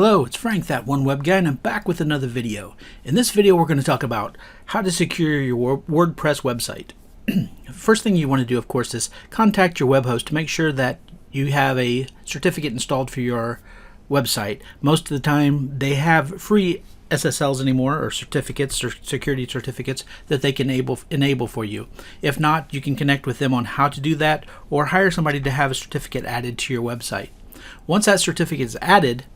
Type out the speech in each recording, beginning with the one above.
Hello, it's Frank, that one web guy, and I'm back with another video. In this video, we're going to talk about how to secure your WordPress website. First thing you want to do, of course, is contact your web host to make sure that you have a certificate installed for your website. Most of the time, they have free SSLs anymore, or certificates, or security certificates that they can enable for you. If not, you can connect with them on how to do that, or hire somebody to have a certificate added to your website. Once that certificate is added,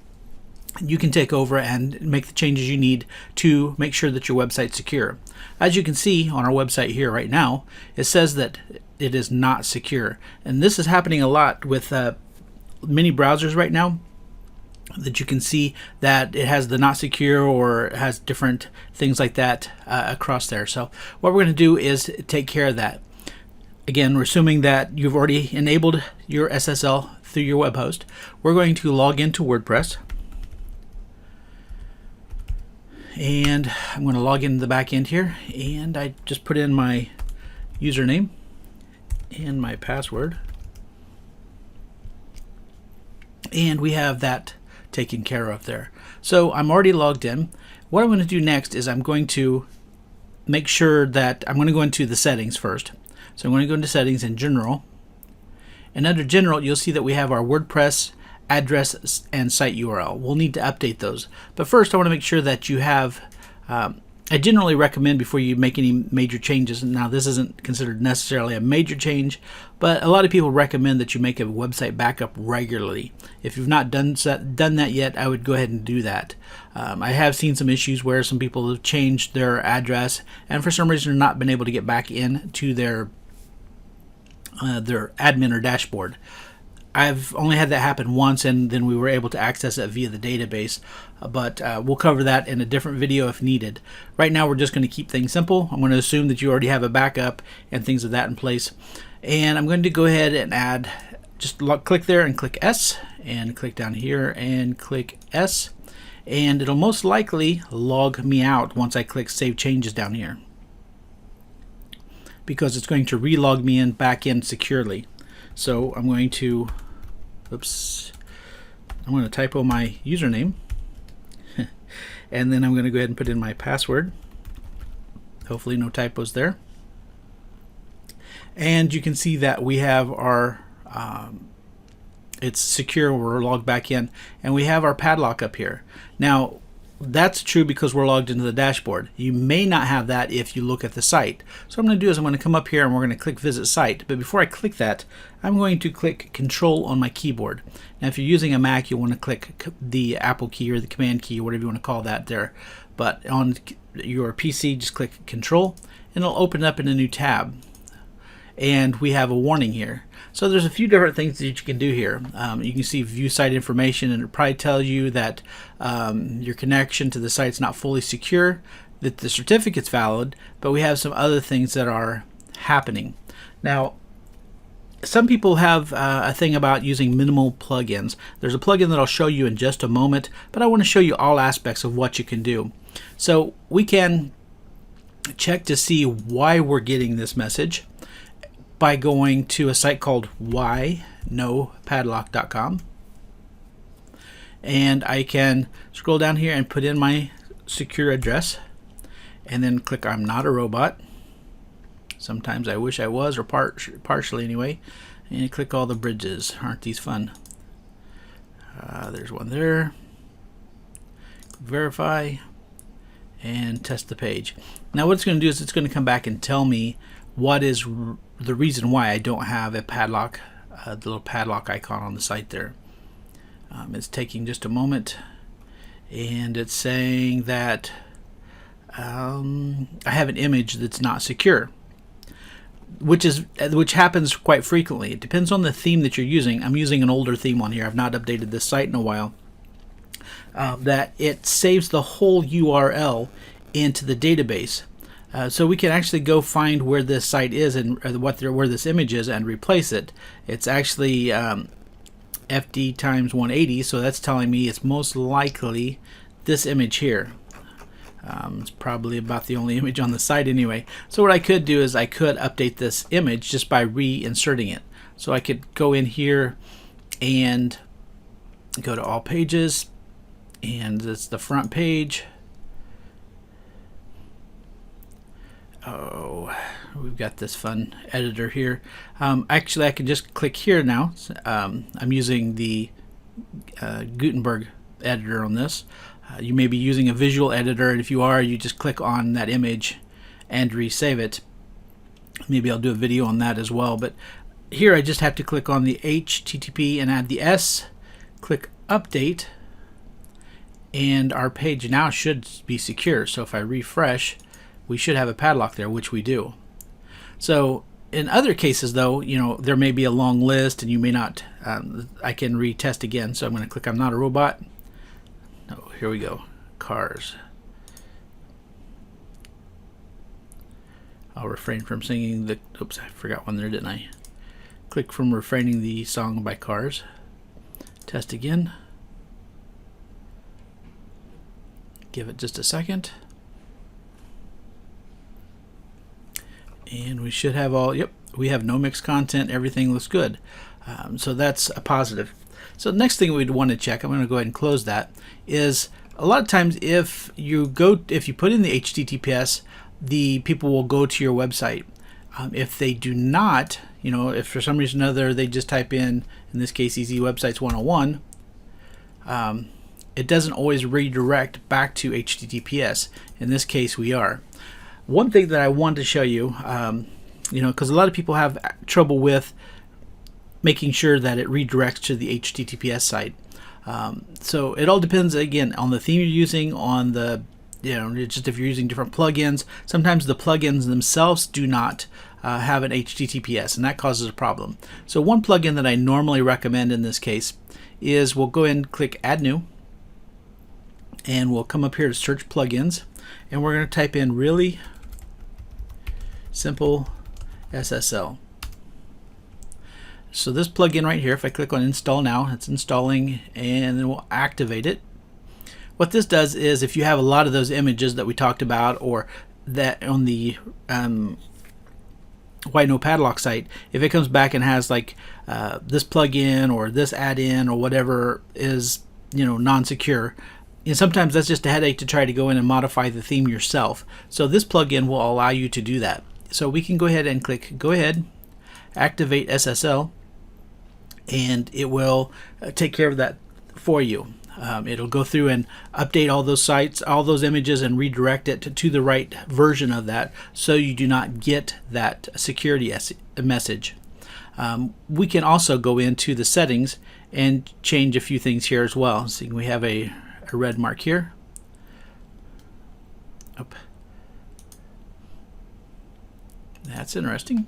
you can take over and make the changes you need to make sure that your website's secure. As you can see on our website here right now, it says that it is not secure. And this is happening a lot with many browsers right now, that you can see that it has the not secure or it has different things like that across there. So what we're going to do is take care of that. Again, we're assuming that you've already enabled your SSL through your web host. We're going to log into WordPress. And I'm going to log into the back end here, and I just put in my username and my password, and we have that taken care of there. So I'm already logged in. What I'm going to do next is I'm going to make sure that I'm going to go into the settings first. So I'm going to go into settings in general, and under general you'll see that we have our WordPress address and site URL. We'll need to update those, but first I want to make sure that you have I generally recommend, before you make any major changes, and now this isn't considered necessarily a major change, but a lot of people recommend that you make a website backup regularly. If you've not done that yet, I would go ahead and do that. I have seen some issues where some people have changed their address and for some reason not been able to get back into their admin or dashboard. I've only had that happen once, and then we were able to access it via the database, but we'll cover that in a different video if needed. Right now we're just going to keep things simple. I'm going to assume that you already have a backup and things of that in place, and I'm going to go ahead and add, just click there and click S, and click down here and click S, and it'll most likely log me out once I click Save Changes down here, because it's going to relog me back in securely. So I'm going to I'm going to typo my username and then I'm going to go ahead and put in my password. Hopefully no typos there. And you can see that we have our it's secure. We're logged back in, and we have our padlock up here. Now that's true because we're logged into the dashboard. You may not have that if you look at the site. So what I'm going to do is I'm going to come up here and we're going to click Visit Site. But before I click that, I'm going to click Control on my keyboard. Now if you're using a Mac, you want to click the Apple key or the Command key or whatever you want to call that there. But on your PC, just click Control and it'll open up in a new tab. And we have a warning here. So there's a few different things that you can do here. You can see view site information, and it'll probably tell you that your connection to the site's not fully secure, that the certificate's valid, but we have some other things that are happening. Now, some people have a thing about using minimal plugins. There's a plugin that I'll show you in just a moment, but I want to show you all aspects of what you can do. So we can check to see why we're getting this message by going to a site called whynopadlock.com, and I can scroll down here and put in my secure address and then click I'm not a robot. Sometimes I wish I was, or partially anyway, and click all the bridges. Aren't these fun? There's one there. Verify and test the page. Now what it's going to do is it's going to come back and tell me what is the reason why I don't have a padlock, the little padlock icon on the site there. It's taking just a moment, and it's saying that I have an image that's not secure, which happens quite frequently. It depends on the theme that you're using. I'm using an older theme on here. I've not updated this site in a while. That it saves the whole URL into the database. So we can actually go find where this site is and where this image is and replace it. It's actually FD times 180, so that's telling me it's most likely this image here. It's probably about the only image on the site anyway. So what I could do is I could update this image just by reinserting it. So I could go in here and go to all pages, and it's the front page. Oh, we've got this fun editor here. Actually, I can just click here now. I'm using the Gutenberg editor on this. You may be using a visual editor, and if you are, you just click on that image and resave it. Maybe I'll do a video on that as well, but here I just have to click on the HTTP and add the S, click update, and our page now should be secure. So if I refresh, we should have a padlock there, which we do. So in other cases though, there may be a long list and you may not, I can retest again. So I'm going to click I'm not a robot. No, here we go, cars. I'll refrain from singing the, oops, I forgot one there, didn't I? Click from refraining the song by Cars. Test again. Give it just a second. And we should have all, yep, we have no mixed content, everything looks good. So that's a positive. So the next thing we'd want to check, I'm going to go ahead and close that, is a lot of times if you put in the HTTPS, the people will go to your website. If they do not, if for some reason or other they just type in this case, Easy Websites 101, it doesn't always redirect back to HTTPS. In this case, we are. One thing that I wanted to show you, because a lot of people have trouble with making sure that it redirects to the HTTPS site. So it all depends, again, on the theme you're using, on the, just if you're using different plugins. Sometimes the plugins themselves do not have an HTTPS, and that causes a problem. So one plugin that I normally recommend in this case is we'll go ahead and click Add New, and we'll come up here to Search Plugins, and we're going to type in Really Simple SSL. So this plugin right here, if I click on Install Now, it's installing, and then we'll activate it. What this does is, if you have a lot of those images that we talked about, or that on the White No Padlock site, if it comes back and has like this plugin or this add-in or whatever is non-secure, and sometimes that's just a headache to try to go in and modify the theme yourself. So this plugin will allow you to do that. So we can go ahead and click Go Ahead, Activate SSL, and it will take care of that for you. It'll go through and update all those sites, all those images, and redirect it to the right version of that, so you do not get that security message. We can also go into the settings and change a few things here as well. So we have a red mark here. Up. That's interesting.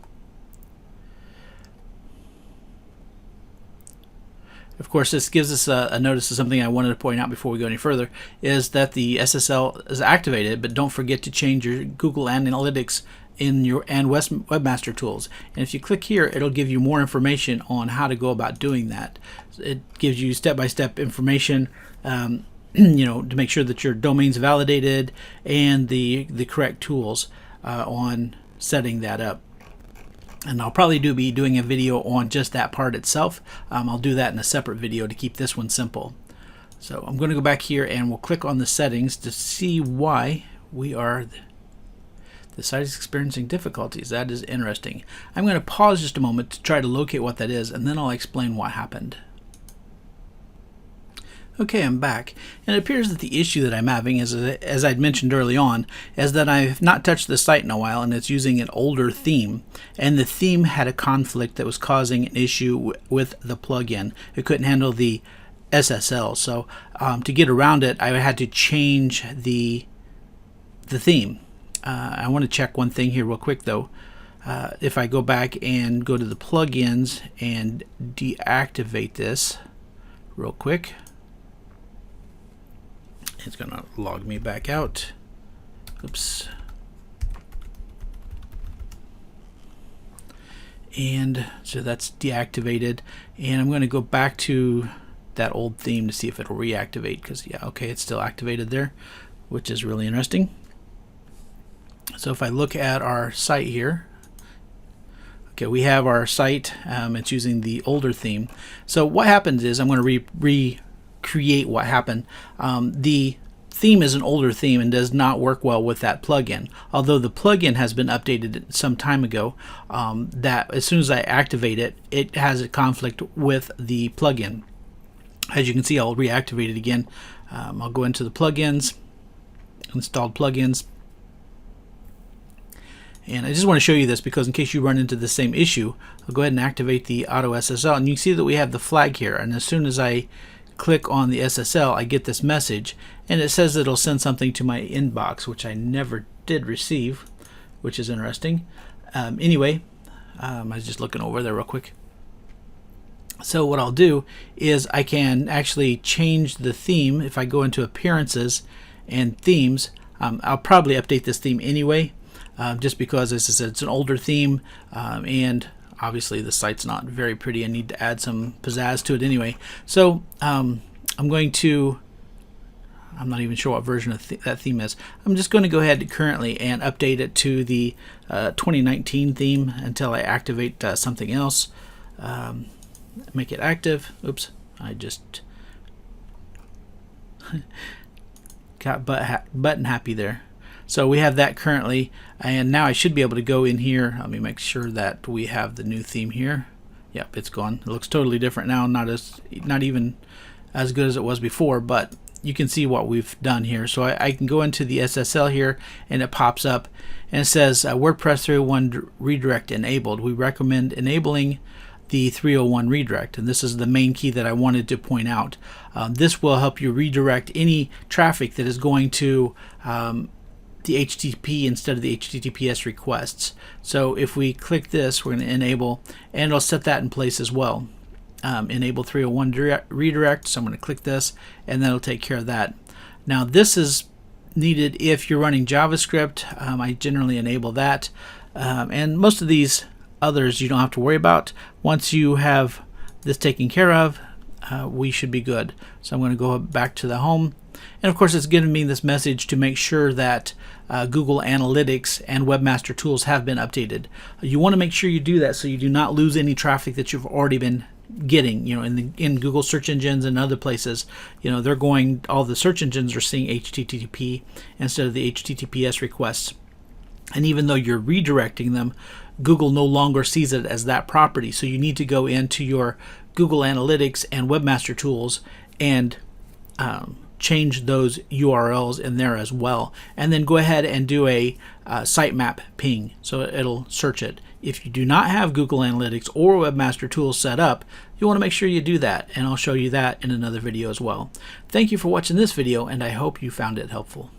Of course, this gives us a notice of something I wanted to point out before we go any further, is that the SSL is activated, but don't forget to change your Google Analytics in your Webmaster Tools. And if you click here, it'll give you more information on how to go about doing that. It gives you step-by-step information, to make sure that your domain's validated, and the correct tools on setting that up. And I'll probably be doing a video on just that part itself. I'll do that in a separate video to keep this one simple. So I'm going to go back here and we'll click on the settings to see why the site is experiencing difficulties. That is interesting. I'm going to pause just a moment to try to locate what that is, and then I'll explain what happened. Okay, I'm back, and it appears that the issue that I'm having is, as I'd mentioned early on, is that I've not touched the site in a while, and it's using an older theme, and the theme had a conflict that was causing an issue with the plugin. It couldn't handle the SSL, so to get around it, I had to change the theme. I want to check one thing here real quick though. If I go back and go to the plugins and deactivate this real quick, it's going to log me back out. Oops. And so that's deactivated. And I'm going to go back to that old theme to see if it'll reactivate, because yeah, okay, it's still activated there, which is really interesting. So if I look at our site here, okay, we have our site. It's using the older theme. So what happens is I'm going to recreate recreate what happened. The theme is an older theme and does not work well with that plugin. Although the plugin has been updated some time ago, that as soon as I activate it, it has a conflict with the plugin. As you can see, I'll reactivate it again. I'll go into the plugins, installed plugins. And I just want to show you this because in case you run into the same issue, I'll go ahead and activate the auto SSL, and you can see that we have the flag here. And as soon as I click on the SSL, I get this message, and it says it'll send something to my inbox, which I never did receive, which is interesting. Anyway, I was just looking over there real quick. So what I'll do is I can actually change the theme. If I go into appearances and themes, I'll probably update this theme anyway. Just because, as I said, it's an older theme, and obviously the site's not very pretty. I need to add some pizzazz to it anyway. So I'm not even sure what version of that theme is. I'm just going to go ahead currently and update it to the 2019 theme until I activate something else. Make it active. Oops, I just got button happy there. So we have that currently, and now I should be able to go in here. Let me make sure that we have the new theme here. Yep, it's gone. It looks totally different now, not even as good as it was before, but you can see what we've done here. So I can go into the SSL here, and it pops up, and it says WordPress 301 redirect enabled. We recommend enabling the 301 redirect, and this is the main key that I wanted to point out. This will help you redirect any traffic that is going to the HTTP instead of the HTTPS requests. So if we click this, we're going to enable, and it'll set that in place as well. Enable 301 redirect. So I'm going to click this, and that'll take care of that. Now this is needed if you're running JavaScript. I generally enable that, and most of these others you don't have to worry about. Once you have this taken care of, we should be good. So I'm going to go back to the home, and of course it's giving me this message to make sure that Google Analytics and Webmaster Tools have been updated. You want to make sure you do that so you do not lose any traffic that you've already been getting. You know, in Google search engines and other places, you know, all the search engines are seeing HTTP instead of the HTTPS requests. And even though you're redirecting them, Google no longer sees it as that property. So you need to go into your Google Analytics and Webmaster Tools and change those URLs in there as well, and then go ahead and do a sitemap ping, so it'll search it. If you do not have Google Analytics or Webmaster Tools set up, you want to make sure you do that, and I'll show you that in another video as well. Thank you for watching this video, and I hope you found it helpful.